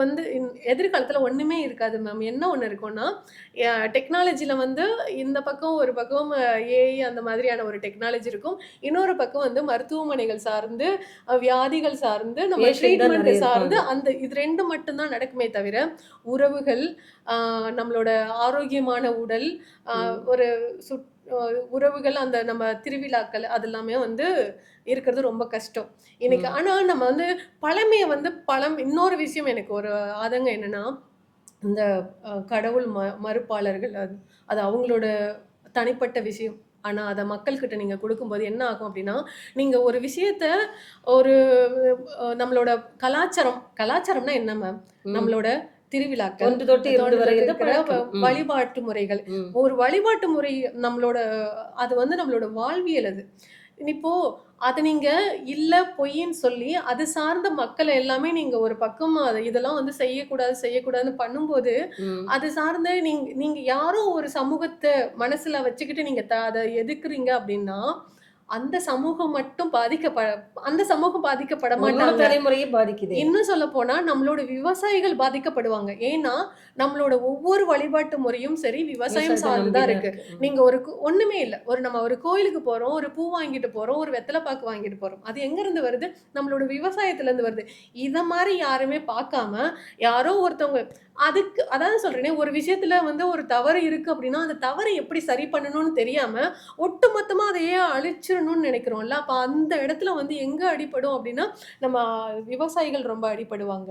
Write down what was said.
வந்து எதிர்காலத்துல ஒண்ணுமே இருக்காது மேம். என்ன ஒண்ணு இருக்கும்னா, டெக்னாலஜில வந்து இந்த பக்கம் ஒரு பக்கம் ஏஐ அந்த மாதிரியான ஒரு டெக்னாலஜி இருக்கும். இன்னொரு பக்கம் வந்து மருத்துவமனைகள் சார்ந்து, வியாதிகள் சார்ந்து, நம்ம பேஷண்ட் தான் ட்ரீட்மெண்ட் நெறைய சார்ந்து இருப்பாங்க. அந்த இது 2 மட்டும் தான் நடக்குமே தவிர, உறவுகள், அ நம்மளோட ஆரோக்கியமான உடல், அ ம். ஒரு சுட் அ உறவுகள், அந்த நம்ம திருவிழாக்கள் அது எல்லாமே வந்து இருக்கிறது ரொம்ப கஷ்டம். இன்னைக்கு ம். ஆனா நம்ம வந்து பழமைய வந்து இன்னொரு விஷயம் எனக்கு ஒரு ஆதங்கம் என்னன்னா, இந்த கடவுள் மறுப்பாளர்கள் அது அது அவங்களோட தனிப்பட்ட விஷயம். ஆனா, அத மக்கள்கிட்ட நீங்க குடுக்கும்போது என்ன ஆகும் அப்டின்னா, நீங்க ஒரு விஷயத்த ஒரு நம்மளோட கலாச்சாரம்னா என்ன மேம்? ம். நம்மளோட திருவிழாக்கள், தொன்று தொட்டு இருந்து தோன்றதுல வருகின்ற இருக்கிற பழக்கம். ம். வழிபாட்டு முறைகள். ம். ஒரு வழிபாட்டு முறை நம்மளோட அது வந்து நம்மளோட வாழ்வியல் அது. இப்போ அத நீங்க இல்ல, பொய்ன்னு சொல்லி, அது சார்ந்த மக்கள எல்லாமே நீங்க ஒரு பக்கம் இதெல்லாம் வந்து செய்யக்கூடாது, செய்யக்கூடாதுன்னு பண்ணும்போது, ம். அது சார்ந்த நீங்க யாரோ ஒரு சமூகத்த மனசுல வச்சுக்கிட்டு நீங்க அத எதிர்க்கிறீங்க அப்டின்னா, அந்த சமூகம் மட்டும் அந்த சமூகம் பாதிக்கப்பட நம்மளோட மாட்டாங்க. தலைமுறையே பாதிக்குதே! இன்னும் சொல்லப்போனா, நம்மளோட விவசாயிகள் பாதிக்கப்படுவாங்க. ஏன்னா, நம்மளோட ஒவ்வொரு வழிபாட்டு முறையும் சரி, விவசாயம் விவசாயத்த சார்ந்து நம்பி தான் தான் இருக்கு. இருக்கு. ம். நீங்க ஒண்ணுமே இல்ல. நம்ம ஒரு கோயிலுக்கு போறோம், ஒரு பூ வாங்கிட்டு போறோம், ஒரு வெத்தல பாக்கு வாங்கிட்டு போறோம். அது எங்கருந்து வருது? நம்மளோட விவசாயத்துலருந்து வருது. இத மாரி யாருமே பாக்காம, யாரோ ஒருத்தவங்க அதான் சொல்றேனே, ஒரு விஷயத்துல வந்து ஒரு தவறு இருக்கு அப்டின்னா, அந்த தவற எப்படி சரி பண்ணணும்னு தெரியாம, ஒட்டுமொத்தமா அதையே அழிச்சிரணும்னு நெனைக்கிறோம்ல. அப்ப அந்த இடத்துல வந்து எங்க அடிபடும் அப்டின்னா, நம்ம விவசாயிகள் ரொம்ப அடிபடுவாங்க.